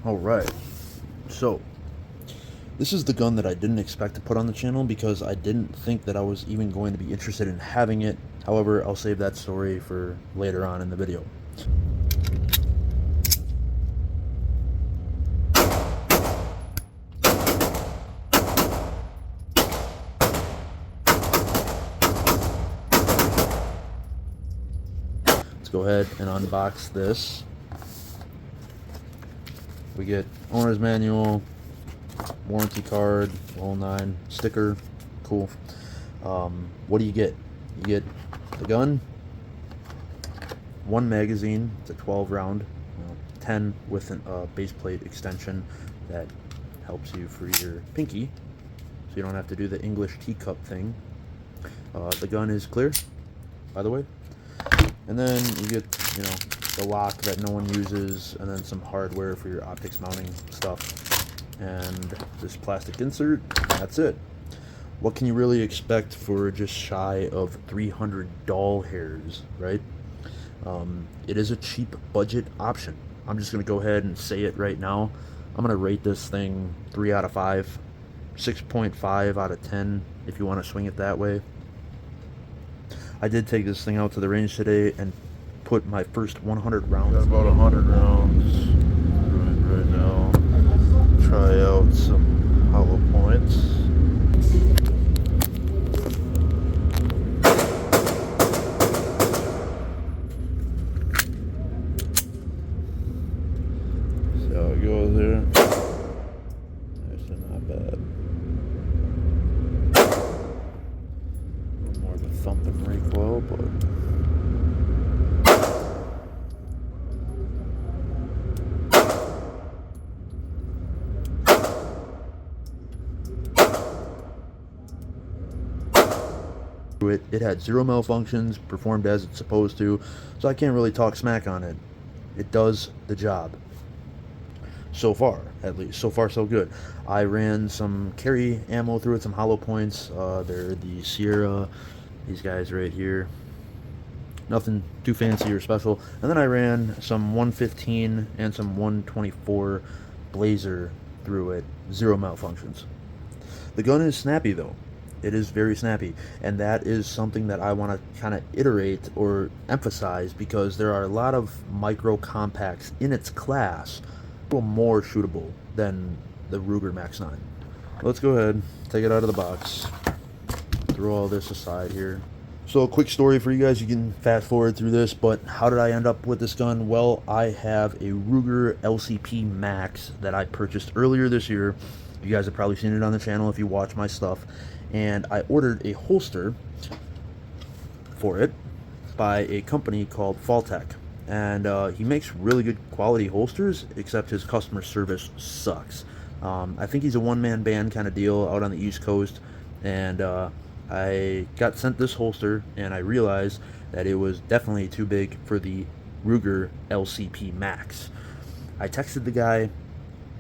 Alright, so this is the gun that I didn't expect to put on the channel because I didn't think that I was even going to be interested in having it. However, I'll save that story for later on in the video. Let's go ahead and unbox this. We get owner's manual, warranty card, the whole nine, sticker, cool. What do you get? You get the gun, one magazine, it's a 12 round, 10 with a base plate extension that helps you for your pinky, so you don't have to do the English teacup thing. The gun is clear, by the way. And then you get, the lock that no one uses, and then some hardware for your optics mounting stuff, and this plastic insert. That's it. What can you really expect for just shy of 300 doll hairs, right? It is a cheap budget option. I'm just gonna go ahead and say it right now. I'm gonna rate this thing 3 out of 5, 6.5 out of 10 if you want to swing it that way. I did take this thing out to the range today and put my first 100 rounds. Got about 100 rounds right now. Try out some hollow points. See how it goes here. Actually not bad. A little more of a thumping recoil, but it had zero malfunctions, performed as it's supposed to, so I can't really talk smack on it. It does the job. So far, at least. So far, so good. I ran some carry ammo through it, some hollow points. They're the Sierra, these guys right here. Nothing too fancy or special. And then I ran some 115 and some 124 Blazer through it. Zero malfunctions. The gun is snappy, though. It is very snappy, and that is something that I want to kind of iterate or emphasize, because there are a lot of micro compacts in its class a little more shootable than the Ruger MAX-9. Let's go ahead, take it out of the box, throw all this aside here. So a quick story for you guys, you can fast forward through this, but how did I end up with this gun? Well, I have a Ruger LCP Max that I purchased earlier this year. You guys have probably seen it on the channel if you watch my stuff. And I ordered a holster for it by a company called Faltech. And he makes really good quality holsters, except his customer service sucks. I think he's a one-man band kind of deal out on the East Coast. And I got sent this holster, and I realized that it was definitely too big for the Ruger LCP Max. I texted the guy,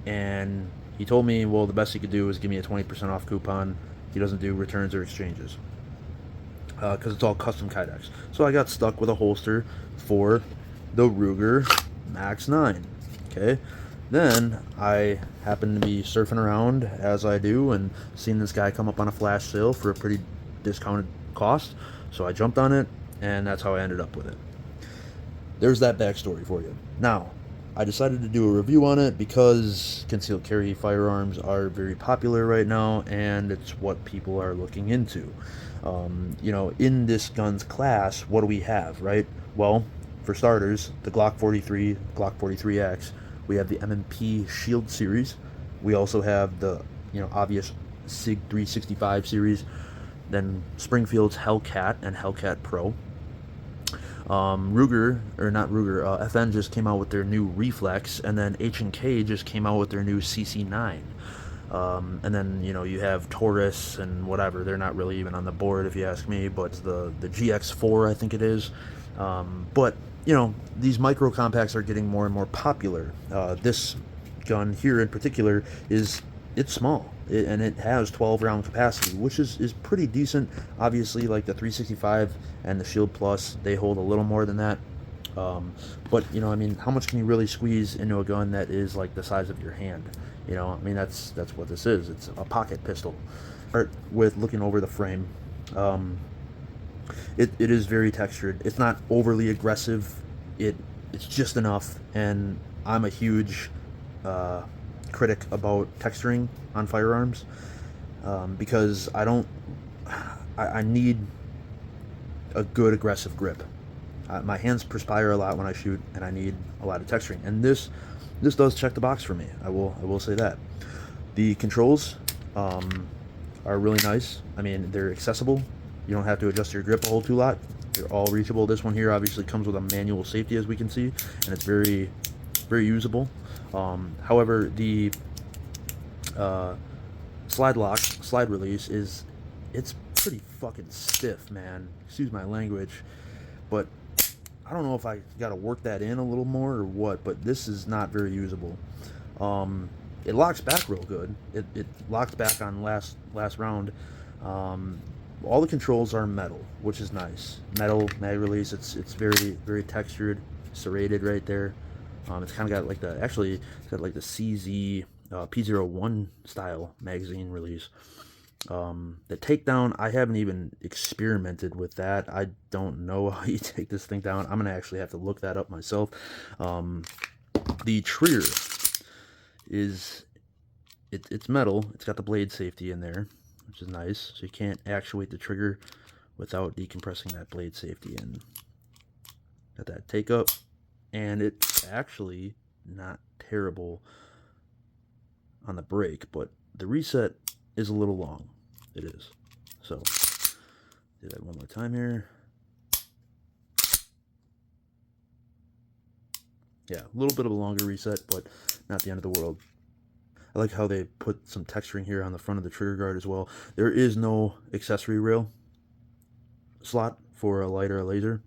and he told me, well, the best he could do was give me a 20% off coupon. He doesn't do returns or exchanges because it's all custom kydex. So I got stuck with a holster for the Ruger MAX-9. Okay, then I happened to be surfing around, as I do, and seen this guy come up on a flash sale for a pretty discounted cost. So I jumped on it, and that's how I ended up with it. There's that backstory for you. Now, I decided to do a review on it because concealed carry firearms are very popular right now, and it's what people are looking into. In this gun's class, what do we have, right? Well, for starters, the Glock 43, Glock 43X. We have the M&P Shield series. We also have the, obvious SIG 365 series. Then Springfield's Hellcat and Hellcat Pro. FN just came out with their new Reflex, and then H&K just came out with their new CC9. And then, you have Taurus and whatever. They're not really even on the board if you ask me, but the GX4, I think it is. But, these micro compacts are getting more and more popular. This gun here in particular it's small. And it has 12 round capacity, which is pretty decent. Obviously, like the 365 and the Shield Plus, they hold a little more than that. But you know, I mean, how much can you really squeeze into a gun that is like the size of your hand? You know, I mean, that's what this is. It's a pocket pistol. Start with looking over the frame. Um, it is very textured. It's not overly aggressive. It it's just enough. And I'm a huge uh, critic about texturing on firearms, because I need a good aggressive grip. My hands perspire a lot when I shoot, and I need a lot of texturing. And this does check the box for me. I will say that. The controls um, are really nice. I mean, they're accessible. You don't have to adjust your grip a whole lot. They're all reachable. This one here obviously comes with a manual safety, as we can see, and it's very usable. However, the uh, slide release it's pretty fucking stiff, man. Excuse my language, but I don't know if I got to work that in a little more or what, but this is not very usable. It locks back real good. It locked back on last round. Um, all the controls are metal, which is nice. Metal mag release. It's very textured, serrated right there. It's kind of got like it's got like the CZ P01 style magazine release. The takedown, I haven't even experimented with that. I don't know how you take this thing down. I'm gonna actually have to look that up myself. The trigger is it's metal. It's got the blade safety in there, which is nice. So you can't actuate the trigger without decompressing that blade safety in. Got that take up, and it's actually not terrible on the brake, but the reset is a little long. It is. So, do that one more time here. Yeah, a little bit of a longer reset, but not the end of the world. I like how they put some texturing here on the front of the trigger guard as well. There is no accessory rail slot for a light or a laser,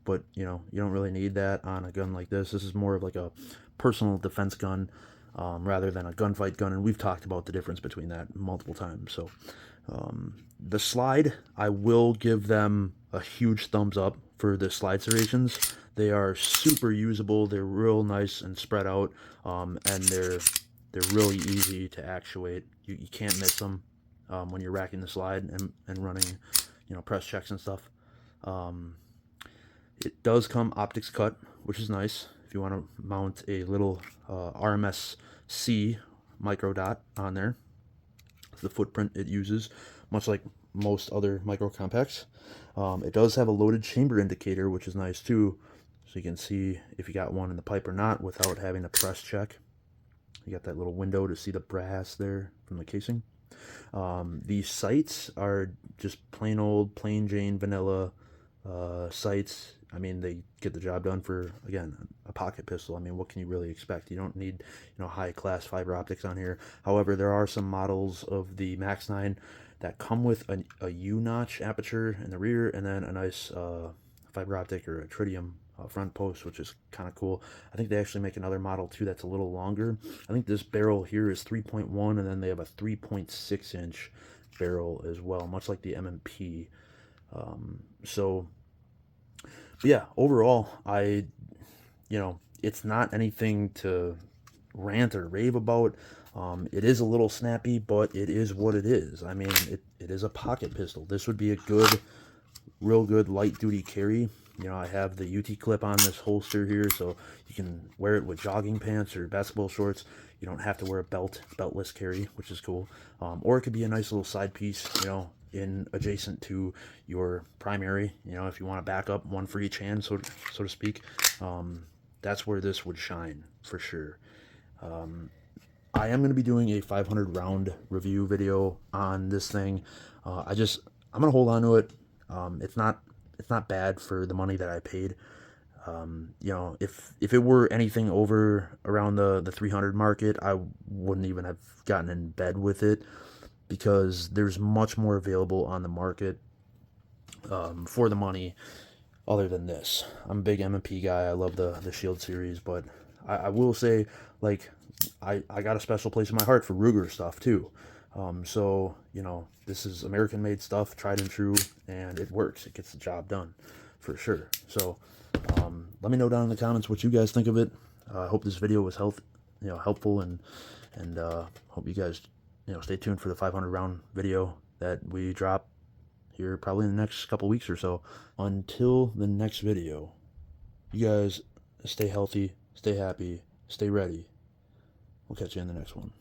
but you know, you don't really need that on a gun like this. This is more of like a personal defense gun, rather than a gunfight gun, and we've talked about the difference between that multiple times. So the slide, I will give them a huge thumbs up for the slide serrations. They are super usable. They're real nice and spread out, and they're really easy to actuate. You can't miss them when you're racking the slide and running, you know, press checks and stuff. It does come optics cut, which is nice if you want to mount a little RMS-C micro dot on there. The footprint it uses, much like most other micro compacts. It does have a loaded chamber indicator, which is nice too, so you can see if you got one in the pipe or not without having to press check. You got that little window to see the brass there from the casing. These sights are just plain Jane vanilla sights. I mean, they get the job done for, again, a pocket pistol. I mean, what can you really expect? You don't need, you know, high-class fiber optics on here. However, there are some models of the MAX-9 that come with a U-notch aperture in the rear, and then a nice fiber optic or a tritium front post, which is kind of cool. I think they actually make another model too that's a little longer. I think this barrel here is 3.1, and then they have a 3.6 inch barrel as well, much like the MMP. So yeah, overall, you know, it's not anything to rant or rave about. It is a little snappy, but it is what it is. I mean, it is a pocket pistol. This would be a real good light duty carry. You know, I have the UT clip on this holster here, so you can wear it with jogging pants or basketball shorts. You don't have to wear a beltless carry, which is cool. Or it could be a nice little side piece, you know, in adjacent to your primary. You know, if you want to back up one for each hand, so to speak. That's where this would shine for sure. I am going to be doing a 500 round review video on this thing. I'm going to hold on to it. It's not bad for the money that I paid. You know, if it were anything over around the 300 market, I wouldn't even have gotten in bed with it, because there's much more available on the market for the money other than this. I'm a big M&P guy. I love the Shield series, but I will say, like, I got a special place in my heart for Ruger stuff too. So, you know, this is American made stuff, tried and true, and it works. It gets the job done for sure. So Let me know down in the comments what you guys think of it. I hope this video was helpful, and hope you guys stay tuned for the 500 round video that we drop here probably in the next couple weeks or so. Until the next video, you guys stay healthy, stay happy, stay ready. We'll catch you in the next one.